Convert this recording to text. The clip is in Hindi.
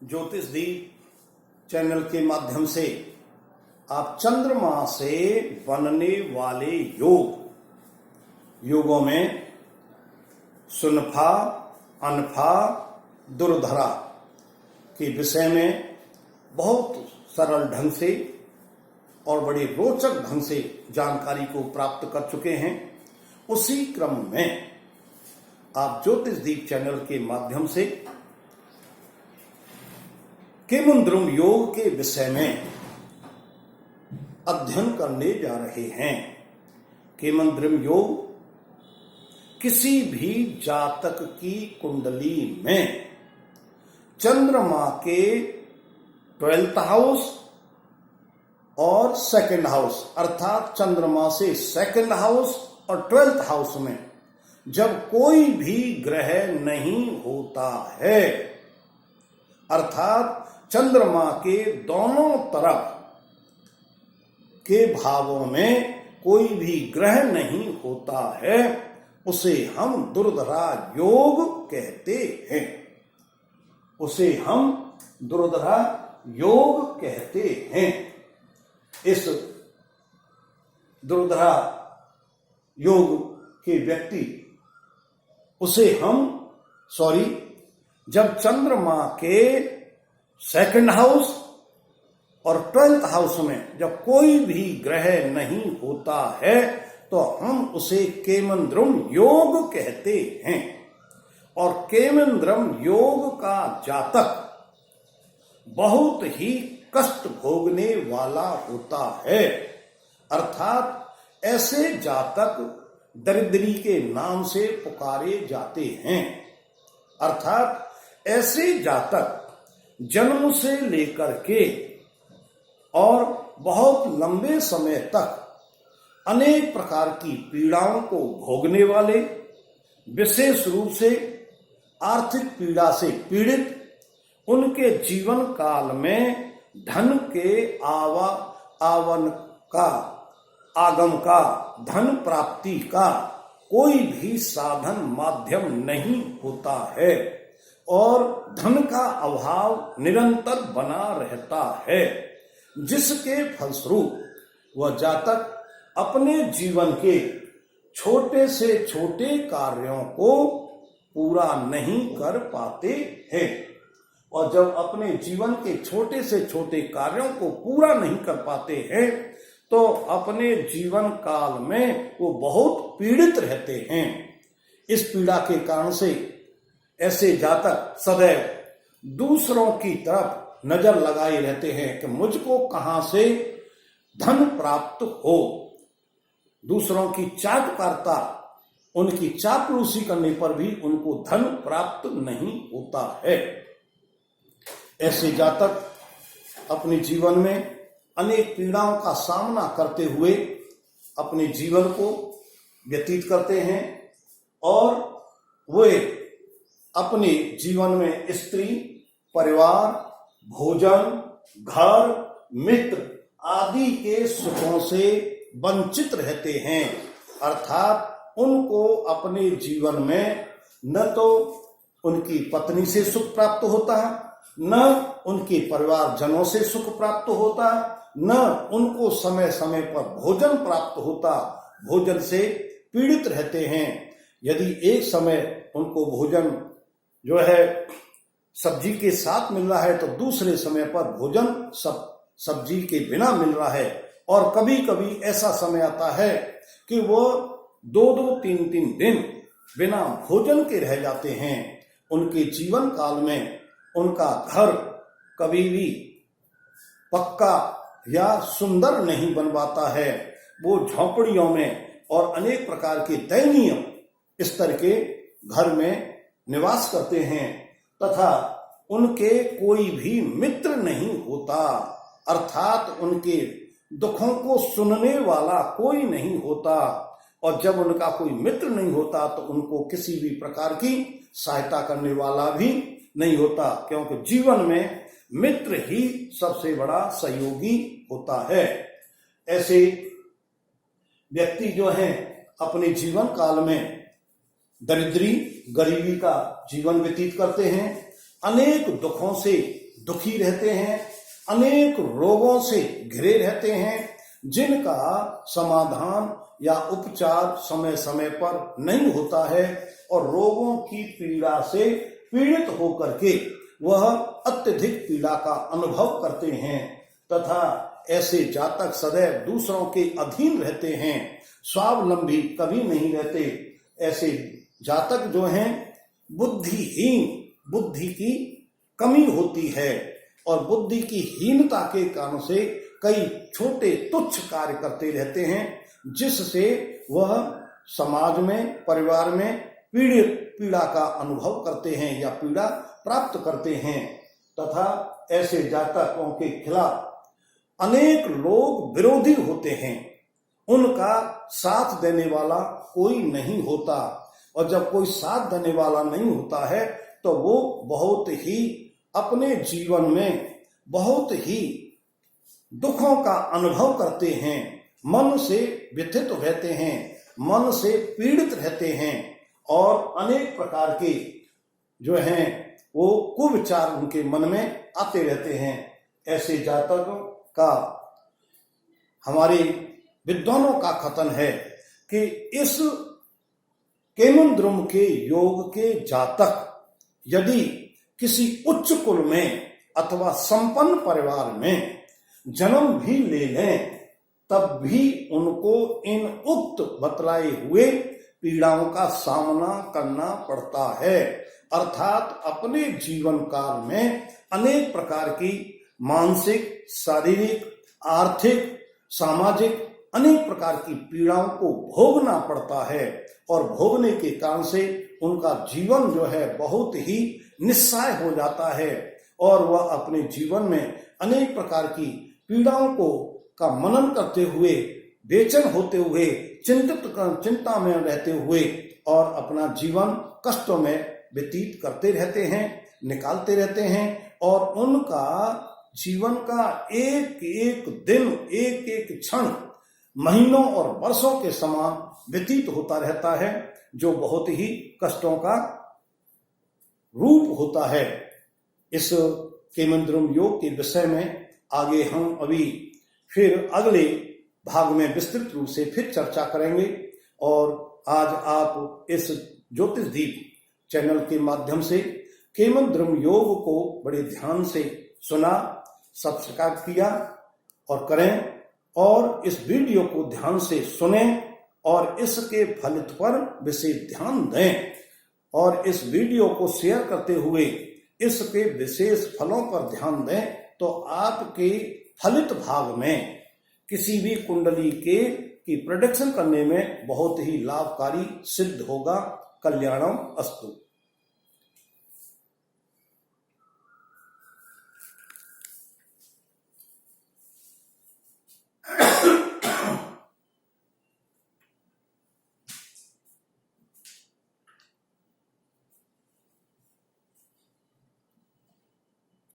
ज्योतिष दीप चैनल के माध्यम से आप चंद्रमा से बनने वाले योगों में सुनफा, अनफा, दुर्धरा के विषय में बहुत सरल ढंग से और बड़े रोचक ढंग से जानकारी को प्राप्त कर चुके हैं। उसी क्रम में आप ज्योतिष दीप चैनल के माध्यम से केमंद्रुम योग के विषय में अध्ययन करने जा रहे हैं। केमंद्रुम योग किसी भी जातक की कुंडली में चंद्रमा के 12th हाउस और 2nd हाउस अर्थात चंद्रमा से 2nd हाउस और 12th हाउस में जब कोई भी ग्रह नहीं होता है, अर्थात चंद्रमा के दोनों तरफ के भावों में कोई भी ग्रह नहीं होता है, उसे हम दुर्धरा योग कहते हैं। उसे हम दुर्धरा योग कहते हैं। इस दुर्धरा योग के व्यक्ति जब चंद्रमा के 2nd हाउस और 12th हाउस में जब कोई भी ग्रह नहीं होता है तो हम उसे केमंद्रुम योग कहते हैं। और केमंद्रुम योग का जातक बहुत ही कष्ट भोगने वाला होता है, अर्थात ऐसे जातक दरिद्री के नाम से पुकारे जाते हैं। अर्थात ऐसे जातक जन्म से लेकर के और बहुत लंबे समय तक अनेक प्रकार की पीड़ाओं को भोगने वाले, विशेष रूप से आर्थिक पीड़ा से पीड़ित, उनके जीवन काल में धन के आगम का, धन प्राप्ति का कोई भी साधन माध्यम नहीं होता है और धन का अभाव निरंतर बना रहता है, जिसके फलस्वरूप वह जातक अपने जीवन के छोटे से छोटे कार्यों को पूरा नहीं कर पाते हैं। और जब अपने जीवन के छोटे से छोटे कार्यों को पूरा नहीं कर पाते हैं तो अपने जीवन काल में वो बहुत पीड़ित रहते हैं। इस पीड़ा के कारण से ऐसे जातक सदैव दूसरों की तरफ नजर लगाए रहते हैं कि मुझको कहां से धन प्राप्त हो। दूसरों की चाटुकारिता, उनकी चापलूसी करने पर भी उनको धन प्राप्त नहीं होता है। ऐसे जातक अपने जीवन में अनेक पीड़ाओं का सामना करते हुए अपने जीवन को व्यतीत करते हैं और वे अपने जीवन में स्त्री, परिवार, भोजन, घर, मित्र आदि के सुखों से वंचित रहते हैं। अर्थात उनको अपने जीवन में न तो उनकी पत्नी से सुख प्राप्त होता, न उनके परिवारजनों से सुख प्राप्त होता, न उनको समय समय पर भोजन प्राप्त होता। भोजन से पीड़ित रहते हैं। यदि एक समय उनको भोजन जो है सब्जी के साथ मिल रहा है तो दूसरे समय पर भोजन सब्जी के बिना मिल रहा है। और कभी कभी ऐसा समय आता है कि वो 2-2, 3-3 दिन बिना भोजन के रह जाते हैं। उनके जीवन काल में उनका घर कभी भी पक्का या सुंदर नहीं बन पाता है। वो झोपड़ियों में और अनेक प्रकार के दयनीय स्तर के घर में निवास करते हैं तथा उनके कोई भी मित्र नहीं होता, अर्थात उनके दुखों को सुनने वाला कोई नहीं होता। और जब उनका कोई मित्र नहीं होता तो उनको किसी भी प्रकार की सहायता करने वाला भी नहीं होता, क्योंकि जीवन में मित्र ही सबसे बड़ा सहयोगी होता है। ऐसे व्यक्ति जो हैं अपने जीवन काल में दरिद्री, गरीबी का जीवन व्यतीत करते हैं, अनेक दुखों से दुखी रहते हैं, अनेक रोगों से घिरे रहते हैं, जिनका समाधान या उपचार समय समय पर नहीं होता है और रोगों की पीड़ा से पीड़ित होकर के वह अत्यधिक पीड़ा का अनुभव करते हैं तथा ऐसे जातक सदैव दूसरों के अधीन रहते हैं, स्वावलंबी कभी नहीं रहते। ऐसे जातक जो हैं बुद्धिहीन, बुद्धि की कमी होती है और बुद्धि की हीनता के कारण से कई छोटे तुच्छ कार्य करते रहते हैं, जिससे वह समाज में, परिवार में पीड़ा का अनुभव करते हैं या पीड़ा प्राप्त करते हैं तथा ऐसे जातकों के खिलाफ अनेक लोग विरोधी होते हैं। उनका साथ देने वाला कोई नहीं होता और जब कोई साथ देने वाला नहीं होता है तो वो बहुत ही अपने जीवन में बहुत ही दुखों का अनुभव करते हैं, मन से व्यथित रहते हैं, मन से पीड़ित रहते हैं और अनेक प्रकार के जो हैं वो कुविचार उनके मन में आते रहते हैं। ऐसे जातकों का हमारे विद्वानों का कथन है कि इस केमद्रुम के योग के जातक यदि किसी उच्च कुल में अथवा संपन्न परिवार में जन्म भी ले लें तब भी उनको इन उक्त बतलाए हुए पीड़ाओं का सामना करना पड़ता है। अर्थात अपने जीवन काल में अनेक प्रकार की मानसिक, शारीरिक, आर्थिक, सामाजिक अनेक प्रकार की पीड़ाओं को भोगना पड़ता है और भोगने के कारण से उनका जीवन जो है बहुत ही निस्सहाय हो जाता है और वह अपने जीवन में अनेक प्रकार की पीड़ाओं को का मनन करते हुए, बेचैन होते हुए, चिंता में रहते हुए और अपना जीवन कष्टों में व्यतीत करते रहते हैं, निकालते रहते हैं और उनका जीवन का एक एक दिन, एक एक क्षण महीनों और वर्षों के समान व्यतीत होता रहता है, जो बहुत ही कष्टों का रूप होता है। इस केमद्रुम योग के विषय में आगे हम अभी फिर अगले भाग में विस्तृत रूप से फिर चर्चा करेंगे और आज आप इस ज्योतिषदीप चैनल के माध्यम से केमद्रुम योग को बड़े ध्यान से सुना, सब्सक्राइब किया और करें और इस वीडियो को ध्यान से सुनें और इसके फलित पर विशेष ध्यान दें और इस वीडियो को शेयर करते हुए इसके विशेष फलों पर ध्यान दें तो आपके फलित भाग में किसी भी कुंडली की प्रेडिक्शन करने में बहुत ही लाभकारी सिद्ध होगा। कल्याणम अस्तु।